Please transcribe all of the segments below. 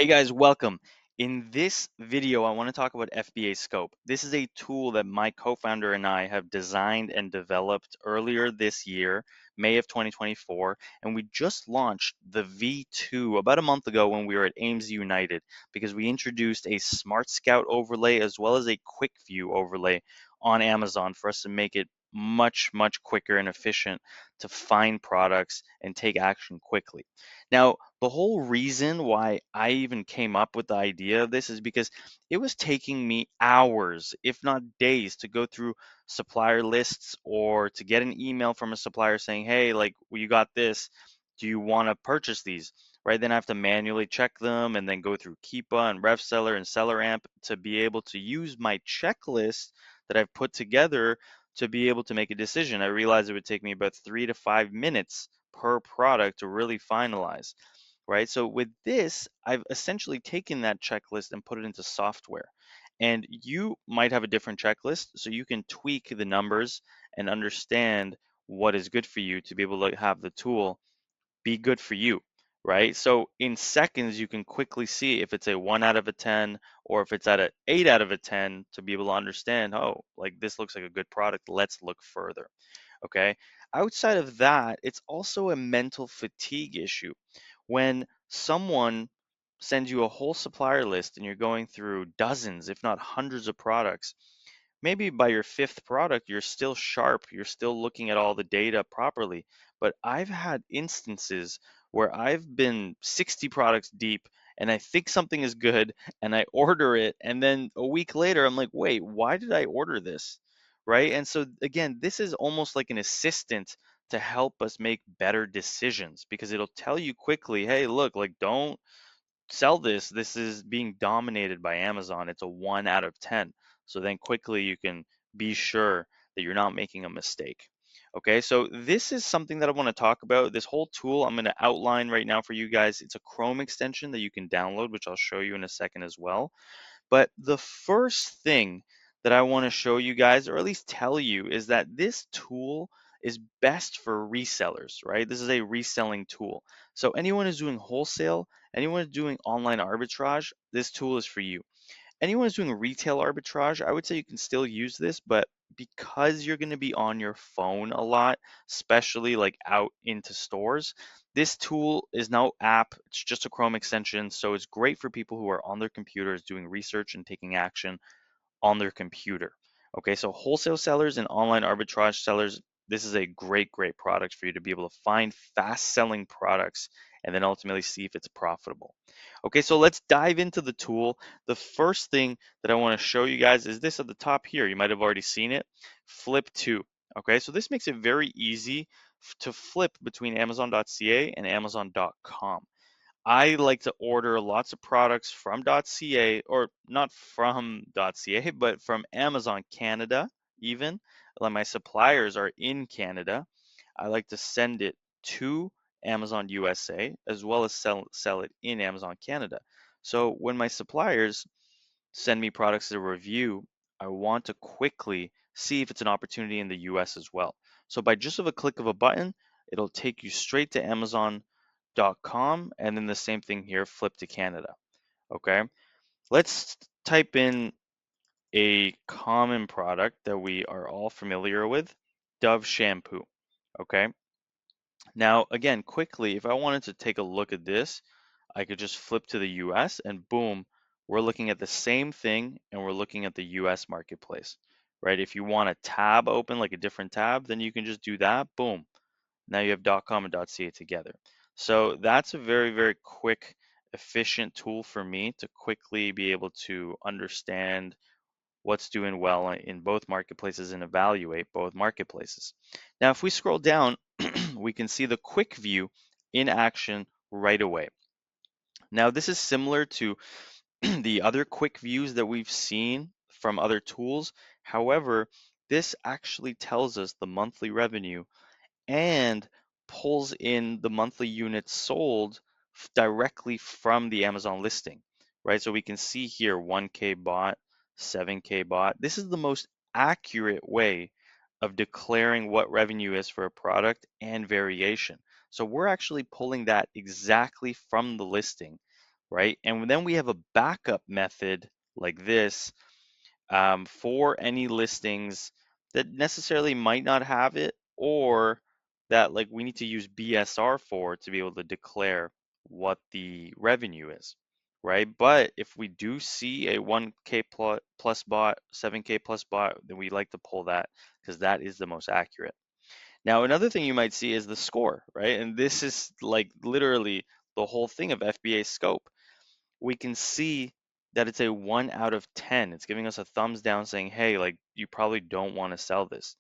Hey guys, welcome. In this video, I want to talk about FBA Scope. This is a tool that my co-founder and I have designed and developed earlier this year, May of 2024, and we just launched the V2 about a month ago when we were at Ames United because we introduced a Smartscout overlay as well as a quick view overlay on Amazon for us to make it much quicker and efficient to find products and take action quickly. Now, the whole reason why I even came up with the idea of this is because it was taking me hours, if not days, to go through supplier lists or to get an email from a supplier saying, hey, like, well, you got this. Do you want to purchase these? Right? Then I have to manually check them and then go through KEEPA and RevSeller and SellerAmp to be able to use my checklist that I've put together to be able to make a decision. I realized it would take me about 3 to 5 minutes per product to really finalize, right? So with this, I've essentially taken that checklist and put it into software. And you might have a different checklist, so you can tweak the numbers and understand what is good for you to be able to have the tool be good for you, right? So in seconds, you can quickly see if it's a 1 out of a 10 or if it's at a 8 out of a 10 to be able to understand, oh, like this looks like a good product. Let's look further. Okay. Outside of that, it's also a mental fatigue issue. When someone sends you a whole supplier list and you're going through dozens, if not hundreds of products, maybe by your fifth product, you're still sharp, you're still looking at all the data properly. But I've had instances where I've been 60 products deep and I think something is good and I order it. And then a week later, I'm like, wait, why did I order this? Right. And so, again, this is almost like an assistant to help us make better decisions because it'll tell you quickly, hey, look, like, don't sell this. This is being dominated by Amazon. It's a 1 out of 10. So then quickly you can be sure that you're not making a mistake. Okay, so this is something that I want to talk about. This whole tool I'm going to outline right now for you guys. It's a Chrome extension that you can download, which I'll show you in a second as well. But the first thing that I want to show you guys, or at least tell you, is that this tool is best for resellers, right? This is a reselling tool. So anyone who's doing wholesale, anyone who's doing online arbitrage, this tool is for you. Anyone who's doing retail arbitrage, I would say you can still use this, but because you're going to be on your phone a lot, especially like out into stores, this tool is no app. It's just a Chrome extension. So it's great for people who are on their computers doing research and taking action on their computer. Okay, so wholesale sellers and online arbitrage sellers, this is a great product for you to be able to find fast selling products and then ultimately see if it's profitable. Okay, so let's dive into the tool. The first thing that I want to show you guys is this at the top here. You might have already seen it, flip to. Okay, so this makes it very easy to flip between Amazon.ca and Amazon.com. I like to order lots of products from .ca, or not from .ca, but from Amazon Canada even. Like my suppliers are in Canada. I like to send it to Amazon USA as well as sell it in Amazon Canada. So when my suppliers send me products as a review, I want to quickly see if it's an opportunity in the US as well. So by just of a click of a button, it'll take you straight to Amazon.com and then the same thing here, flip to Canada. Okay, let's type in a common product that we are all familiar with, Dove shampoo. Okay, now again, quickly, if I wanted to take a look at this, I could just flip to the US and boom, we're looking at the same thing and we're looking at the US marketplace, right? If you want a tab open, like a different tab, then you can just do that. Boom. Now you have .com and .ca together. So that's a very quick, efficient tool for me to quickly be able to understand what's doing well in both marketplaces and evaluate both marketplaces. Now, if we scroll down, we can see the quick view in action right away. Now, this is similar to the other quick views that we've seen from other tools. However, this actually tells us the monthly revenue and pulls in the monthly units sold directly from the Amazon listing, right? So we can see here 1K bought, 7K bought. This is the most accurate way of declaring what revenue is for a product and variation. So we're actually pulling that exactly from the listing right? And then we have a backup method like this for any listings that necessarily might not have it, or that like we need to use BSR for to be able to declare what the revenue is, right? But if we do see a 1K plus bot, 7K plus bot, then we like to pull that because that is the most accurate. Now, another thing you might see is the score, right? And this is like literally the whole thing of FBA Scope. We can see that it's a 1 out of 10. It's giving us a thumbs down saying, hey, like you probably don't want to sell this.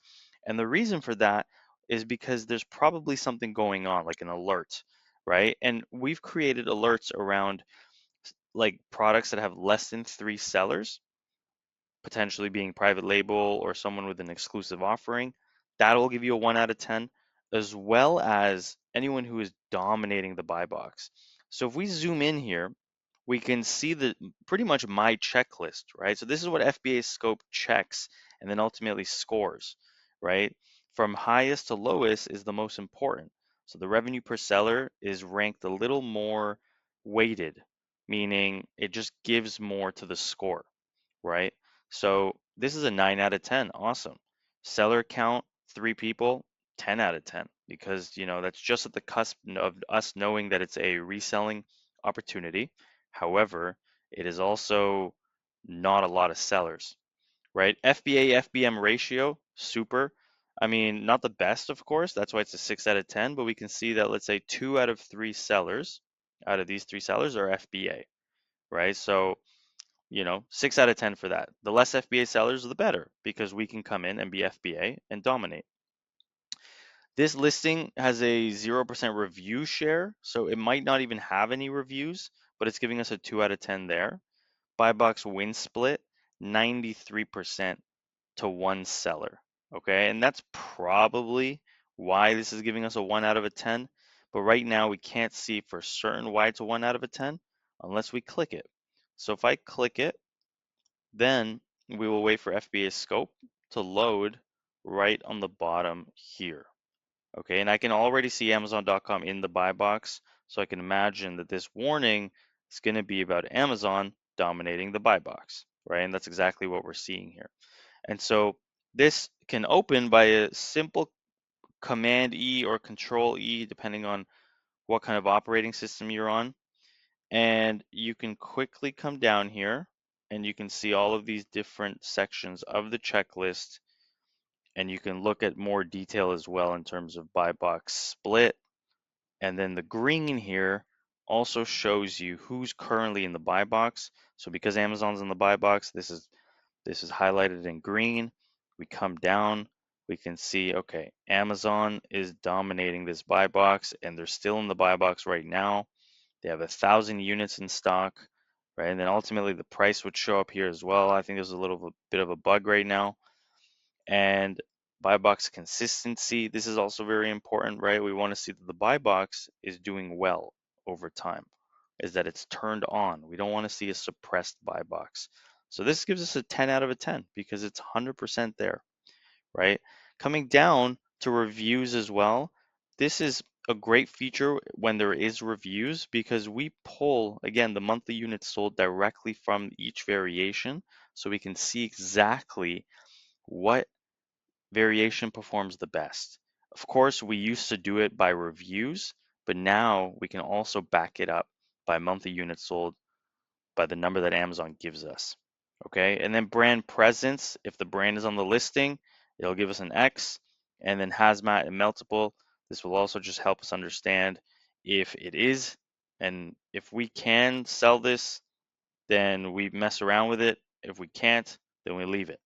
And the reason for that is because there's probably something going on, like an alert, right? And we've created alerts around like products that have less than 3 sellers, potentially being private label or someone with an exclusive offering. That'll give you a 1 out of 10, as well as anyone who is dominating the buy box. So if we zoom in here, we can see the pretty much my checklist, right? So this is what FBA Scope checks and then ultimately scores, right? From highest to lowest is the most important. So the revenue per seller is ranked a little more weighted, meaning it just gives more to the score, right? So this is a 9 out of 10. Awesome. Seller count, 3 people, 10 out of 10, because that's just at the cusp of us knowing that it's a reselling opportunity. However, it is also not a lot of sellers, right? FBA FBM ratio, super. I mean, not the best, of course. That's why it's a 6 out of 10, but we can see that, let's say 2 out of 3 sellers out of these 3 sellers are FBA, right? So 6 out of 10 for that. The less FBA sellers, the better, because we can come in and be FBA and dominate. This listing has a 0% review share, so it might not even have any reviews, but it's giving us a 2 out of 10 there. Buy box win split, 93% to 1 seller. Okay, and that's probably why this is giving us a 1 out of a 10. But right now we can't see for certain why it's a 1 out of a 10 unless we click it. So if I click it, then we will wait for FBA Scope to load right on the bottom here. Okay, and I can already see Amazon.com in the buy box, so I can imagine that this warning is going to be about Amazon dominating the buy box, right? And that's exactly what we're seeing here. And so this can open by a simple Command E or Control E, depending on what kind of operating system you're on. And you can quickly come down here and you can see all of these different sections of the checklist, and you can look at more detail as well in terms of buy box split. And then the green here also shows you who's currently in the buy box. So because Amazon's in the buy box, this is highlighted in green. We come down, we can see, okay, Amazon is dominating this buy box and they're still in the buy box right now. They have 1,000 units in stock, right? And then ultimately the price would show up here as well. I think there's a little bit of a bug right now. And buy box consistency, this is also very important, right? We want to see that the buy box is doing well over time, is that it's turned on. We don't want to see a suppressed buy box. So this gives us a 10 out of a 10 because it's 100% there, right? Coming down to reviews as well, this is a great feature when there is reviews because we pull, again, the monthly units sold directly from each variation, so we can see exactly what variation performs the best. Of course, we used to do it by reviews, but now we can also back it up by monthly units sold by the number that Amazon gives us. Okay, and then brand presence, if the brand is on the listing, it'll give us an X, and then hazmat and multiple. This will also just help us understand if it is, and if we can sell this, then we mess around with it. If we can't, then we leave it,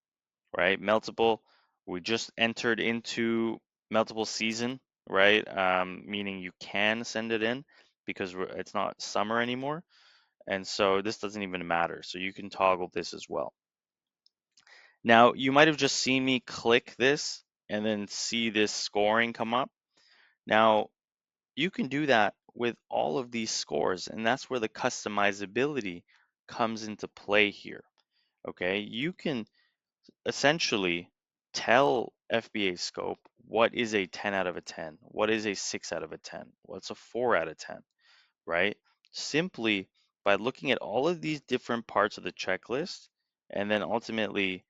right? Multiple, we just entered into multiple season, right? Meaning you can send it in because it's not summer anymore. And so this doesn't even matter. So you can toggle this as well. Now, you might have just seen me click this and then see this scoring come up. Now, you can do that with all of these scores, and that's where the customizability comes into play here. Okay, you can essentially tell FBA Scope what is a 10 out of a 10, what is a 6 out of a 10, what's a 4 out of 10, right? Simply by looking at all of these different parts of the checklist and then ultimately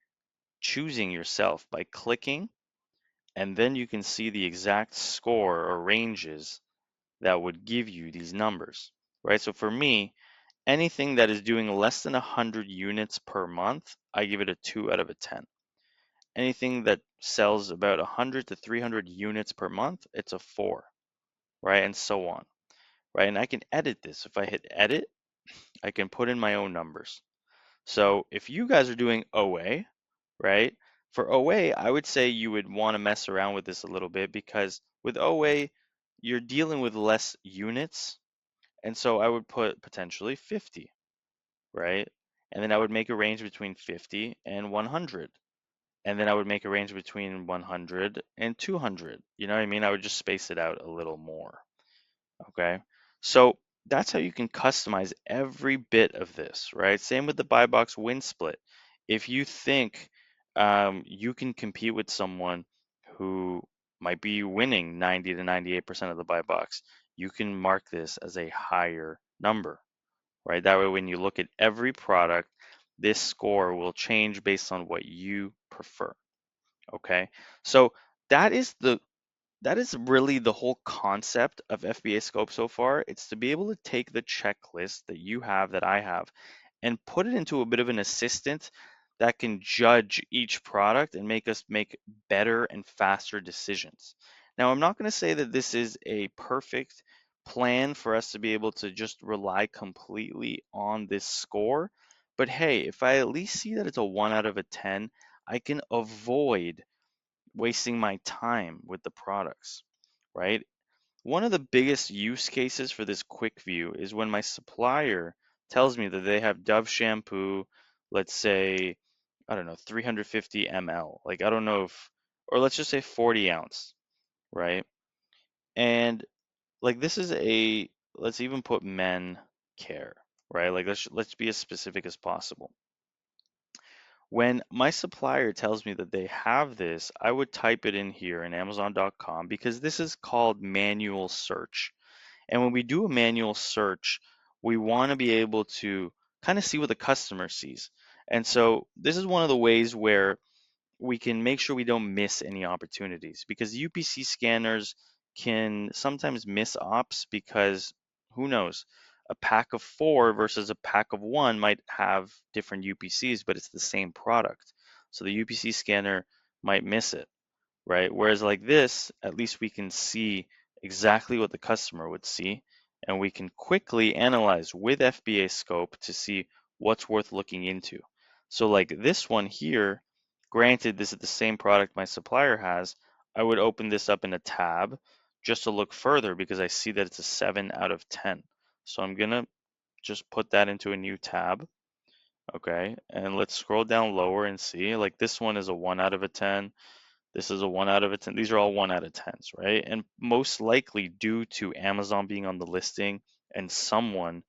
choosing yourself by clicking, and then you can see the exact score or ranges that would give you these numbers, right? So for me, anything that is doing less than 100 units per month, I give it a 2 out of a 10. Anything that sells about 100 to 300 units per month, it's a 4, right? And so on, right? And I can edit this. If I hit edit, I can put in my own numbers. So if you guys are doing OA, right? For OA, I would say you would want to mess around with this a little bit because with OA, you're dealing with less units. And so I would put potentially 50, right? And then I would make a range between 50 and 100. And then I would make a range between 100 and 200. You know what I mean? I would just space it out a little more. Okay. So that's how you can customize every bit of this, right? Same with the buy box win split. If you think you can compete with someone who might be winning 90 to 98% of the buy box, you can mark this as a higher number, right? That way, when you look at every product, this score will change based on what you prefer. Okay. So that is the that is really the whole concept of FBA Scope so far. It's to be able to take the checklist that you have, that I have, and put it into a bit of an assistant that can judge each product and make us make better and faster decisions. Now, I'm not going to say that this is a perfect plan for us to be able to just rely completely on this score, but hey, if I at least see that it's a 1 out of a 10, I can avoid wasting my time with the products, right? One of the biggest use cases for this quick view is when my supplier tells me that they have Dove shampoo, let's say, I don't know, 350 ml. Like, I don't know if, or let's just say 40 ounce, right? And like, this is a, let's even put men care, right? Like, let's be as specific as possible. When my supplier tells me that they have this, I would type it in here in Amazon.com because this is called manual search. And when we do a manual search, we want to be able to kind of see what the customer sees. And so this is one of the ways where we can make sure we don't miss any opportunities because UPC scanners can sometimes miss ops because who knows, a pack of 4 versus a pack of 1 might have different UPCs, but it's the same product. So the UPC scanner might miss it, right? Whereas like this, at least we can see exactly what the customer would see, and we can quickly analyze with FBA Scope to see what's worth looking into. So like this one here, granted this is the same product my supplier has, I would open this up in a tab just to look further because I see that it's a 7 out of 10. So I'm gonna just put that into a new tab. Okay, and let's scroll down lower and see, like this one is a 1 out of a 10. This is a 1 out of a 10. These are all 1 out of 10s, right? And most likely due to Amazon being on the listing and someone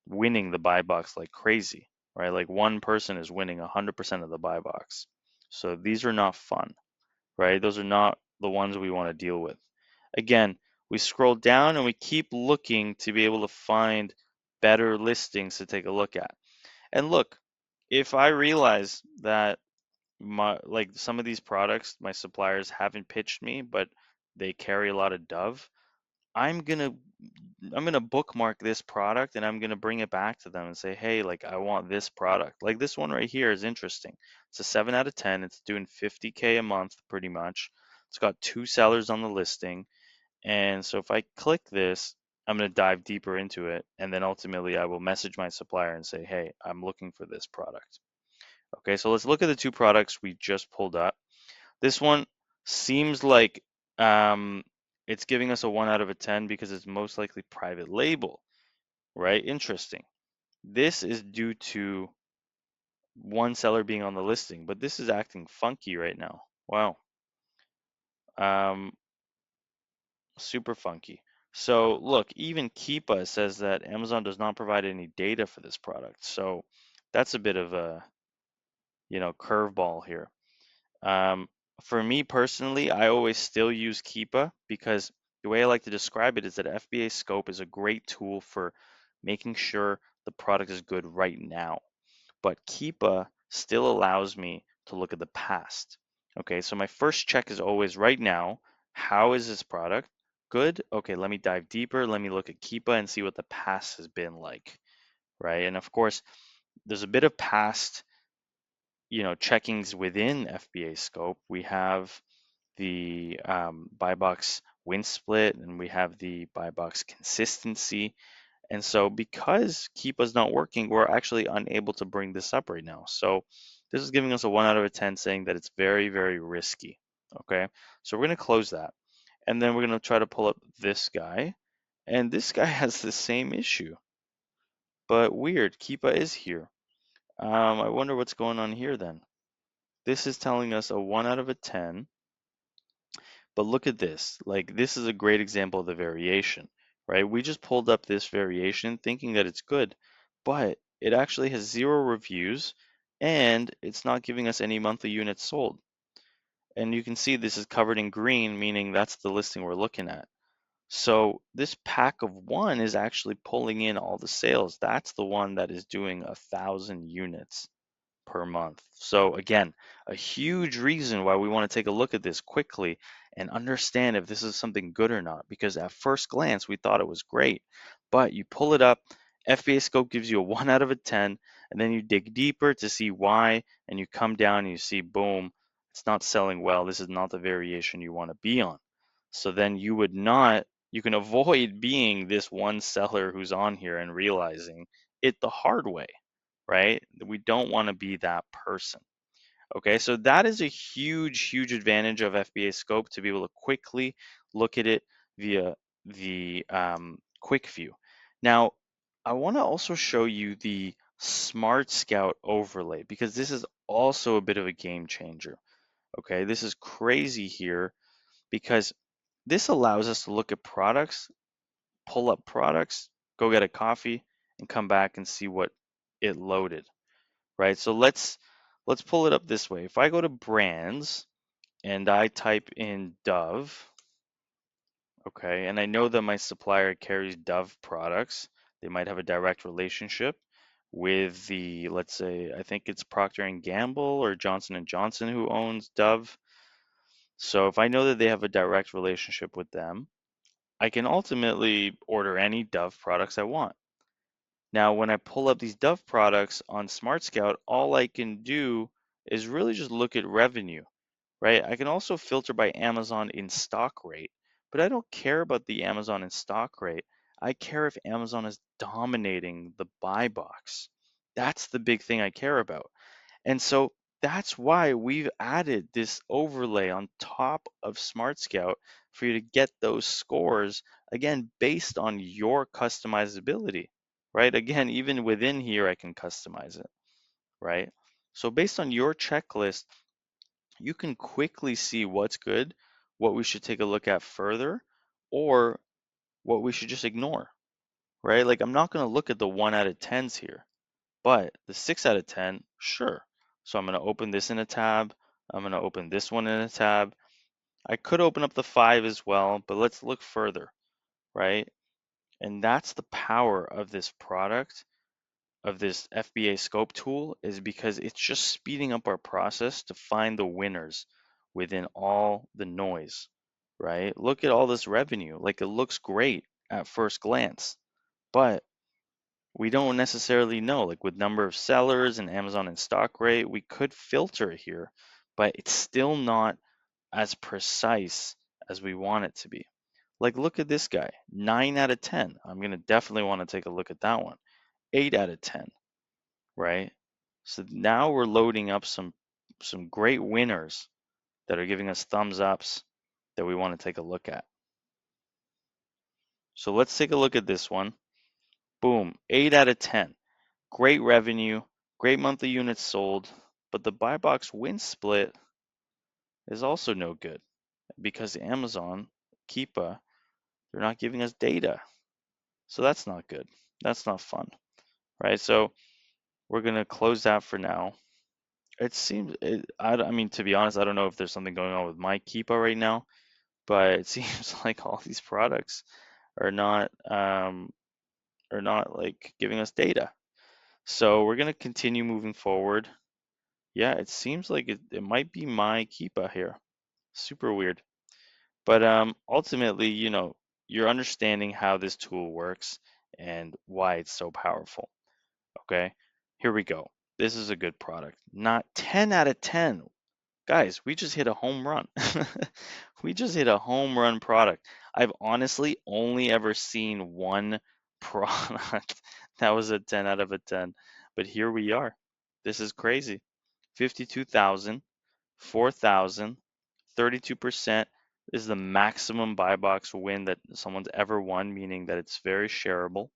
winning the buy box like crazy, right? Like one person is winning 100% of the buy box. So these are not fun, right? Those are not the ones we want to deal with. Again, we scroll down and we keep looking to be able to find better listings to take a look at. And look, if I realize that like some of these products my suppliers haven't pitched me, but they carry a lot of Dove, I'm gonna I'm gonna bookmark this product and I'm gonna bring it back to them and say, hey, like I want this product. Like this one right here is interesting. It's a 7 out of 10. It's doing 50K a month pretty much. It's got 2 sellers on the listing. And so if I click this, I'm gonna dive deeper into it, and then ultimately I will message my supplier and say, hey, I'm looking for this product. Okay, so let's look at the 2 products we just pulled up. This one seems like um, it's giving us a 1 out of a 10 because it's most likely private label, right? Interesting. This is due to one seller being on the listing, but this is acting funky right now. Wow. Um, Super funky. So look, even KEEPA says that Amazon does not provide any data for this product. So that's a bit of a, curveball here. Um, for me personally, I always still use KEEPA because the way I like to describe it is that FBA Scope is a great tool for making sure the product is good right now. But KEEPA still allows me to look at the past. Okay, so my first check is always right now. How is this product? Good. Okay, let me dive deeper. Let me look at KEEPA and see what the past has been like, right? And of course, there's a bit of past, checkings within FBA Scope. We have the buy box win split, and we have the buy box consistency. And so because KEEPA is not working, we're actually unable to bring this up right now. So this is giving us a 1 out of 10 saying that it's very, very risky. Okay, so we're going to close that. And then we're going to try to pull up this guy. And this guy has the same issue. But weird, KEEPA is here. I wonder what's going on here then. This is telling us a 1 out of 10. But look at this. Like, this is a great example of the variation, right? We just pulled up this variation thinking that it's good, but it actually has 0 reviews and it's not giving us any monthly units sold. And you can see this is covered in green, meaning that's the listing we're looking at. So this pack of 1 is actually pulling in all the sales. That's the one that is doing 1,000 units per month. So again, a huge reason why we want to take a look at this quickly and understand if this is something good or not, because at first glance we thought it was great, but you pull it up, FBA Scope gives you a 1 out of 10, and then you dig deeper to see why, and you come down and you see, boom, it's not selling well. This is not the variation you want to be on. So then you can avoid being this one seller who's on here and realizing it the hard way, right? We don't want to be that person. Okay, so that is a huge, huge advantage of FBA Scope, to be able to quickly look at it via the quick view. Now, I want to also show you the Smartscout overlay, because this is also a bit of a game changer. Okay, this is crazy here because this allows us to look at products, pull up products, go get a coffee, and come back and see what it loaded, right? So let's pull it up this way. If I go to brands and I type in Dove, okay, and I know that my supplier carries Dove products, they might have a direct relationship with the, let's say, I think it's Procter and Gamble or Johnson and Johnson who owns Dove. So if I know that they have a direct relationship with them, I can ultimately order any Dove products I want. Now, when I pull up these Dove products on Smartscout, all I can do is really just look at revenue, right? I can also filter by Amazon in stock rate, but I don't care about the Amazon in stock rate. I care if Amazon is dominating the buy box. That's the big thing I care about. And so that's why we've added this overlay on top of Smartscout for you to get those scores, again, based on your customizability, right? Again, even within here, I can customize it, right? So based on your checklist, you can quickly see what's good, what we should take a look at further, or what we should just ignore, right? Like, I'm not going to look at the 1 out of 10s here. But the 6 out of 10, sure. So I'm going to open this in a tab. I'm going to open this one in a tab. I could open up the 5 as well, but let's look further, right? And that's the power of this product, of this FBA Scope tool, is because it's just speeding up our process to find the winners within all the noise, right? Look at all this revenue. Like, it looks great at first glance, but we don't necessarily know, like with number of sellers and Amazon in stock rate, we could filter here, but it's still not as precise as we want it to be. Like, look at this guy, 9 out of 10. I'm going to definitely want to take a look at that one. 8 out of 10, right? So now we're loading up some great winners that are giving us thumbs ups that we want to take a look at. So let's take a look at this one. Boom, 8 out of 10. Great revenue, great monthly units sold, but the buy box win split is also no good because Amazon, KEEPA, they're not giving us data. So that's not good. That's not fun, right? So we're going to close that for now. It seems, I mean, to be honest, I don't know if there's something going on with my KEEPA right now, but it seems like all these products are not like giving us data. So we're gonna continue moving forward. Yeah, it seems like it might be my KEEPA here. Super weird. But ultimately, you're understanding how this tool works and why it's so powerful. Okay, here we go. This is a good product. Not 10 out of 10. Guys, we just hit a home run. We just hit a home run product. I've honestly only ever seen one product that was a 10 out of a 10. But here we are. This is crazy. 52,000, 4,000, 32% is the maximum buy box win that someone's ever won, meaning that it's very shareable.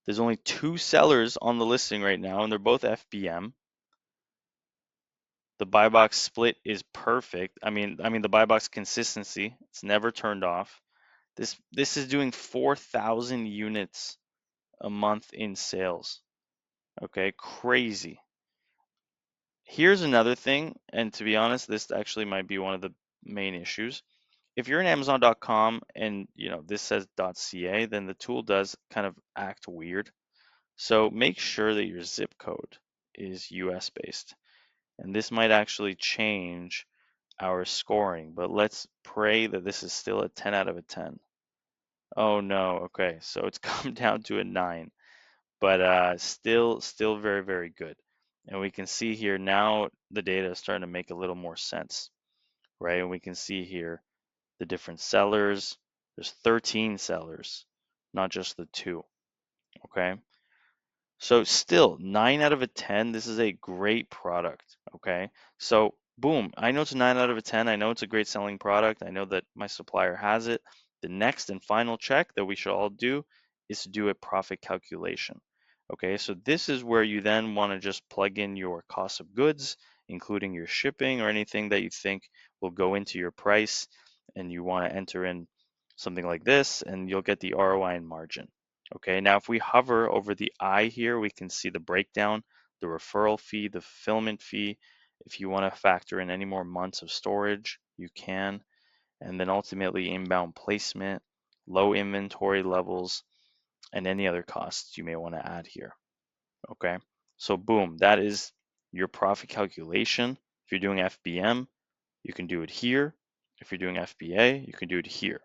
There's only 2 sellers on the listing right now, and they're both FBM. The buy box split is perfect. I mean the buy box consistency, it's never turned off. This is doing 4,000 units a month in sales. Okay, crazy. Here's another thing, and to be honest, this actually might be one of the main issues. If you're in Amazon.com and this says .ca, then the tool does kind of act weird. So make sure that your zip code is US based. And this might actually change our scoring, but let's pray that this is still a 10 out of a 10. Oh no, okay, so it's come down to a 9, but still very, very good. And we can see here now the data is starting to make a little more sense, right? And we can see here the different sellers. There's 13 sellers, not just the 2, okay? So still 9 out of a 10, this is a great product, okay? So boom, I know it's a 9 out of a 10. I know it's a great selling product. I know that my supplier has it. The next and final check that we should all do is to do a profit calculation. Okay, so this is where you then want to just plug in your cost of goods, including your shipping or anything that you think will go into your price, and you want to enter in something like this, and you'll get the ROI and margin. Okay, now if we hover over the I here, we can see the breakdown, the referral fee, the fulfillment fee. If you want to factor in any more months of storage, you can. And then ultimately inbound placement, low inventory levels, and any other costs you may want to add here. Okay, so boom, that is your profit calculation. If you're doing FBM, you can do it here. If you're doing FBA, you can do it here.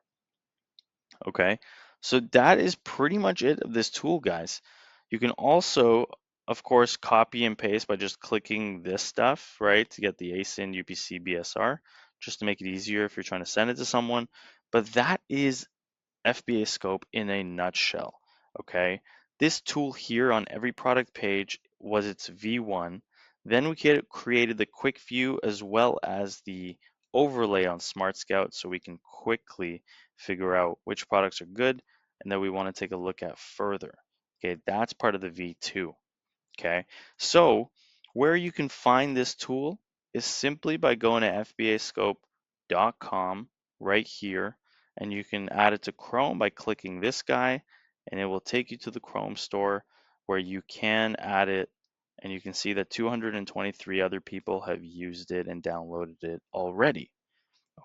Okay, so that is pretty much it of this tool, guys. You can also, of course, copy and paste by just clicking this stuff, right, to get the ASIN, UPC, BSR, just to make it easier if you're trying to send it to someone. But that is FBA Scope in a nutshell, okay? This tool here on every product page was its V1. Then we created the quick view as well as the overlay on Smartscout so we can quickly figure out which products are good and that we want to take a look at further. Okay, that's part of the V2. Okay, so where you can find this tool is simply by going to fbascope.com right here, and you can add it to Chrome by clicking this guy, and it will take you to the Chrome store where you can add it, and you can see that 223 other people have used it and downloaded it already.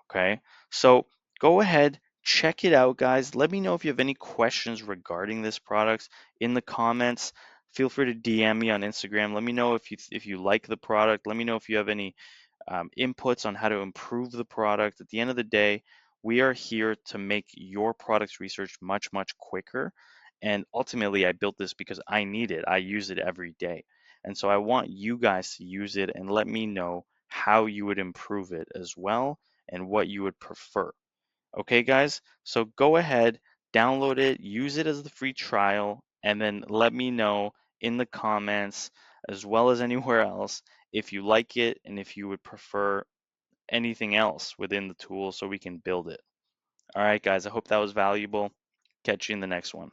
Okay, so go ahead, check it out, guys. Let me know if you have any questions regarding this product in the comments. Feel free to DM me on Instagram. Let me know if you like the product. Let me know if you have any inputs on how to improve the product. At the end of the day, we are here to make your product's research much, much quicker. And ultimately, I built this because I need it. I use it every day. And so I want you guys to use it and let me know how you would improve it as well and what you would prefer. Okay, guys? So go ahead, download it, use it as the free trial, and then let me know in the comments as well as anywhere else if you like it and if you would prefer anything else within the tool so we can build it. All right, guys, I hope that was valuable. Catch you in the next one.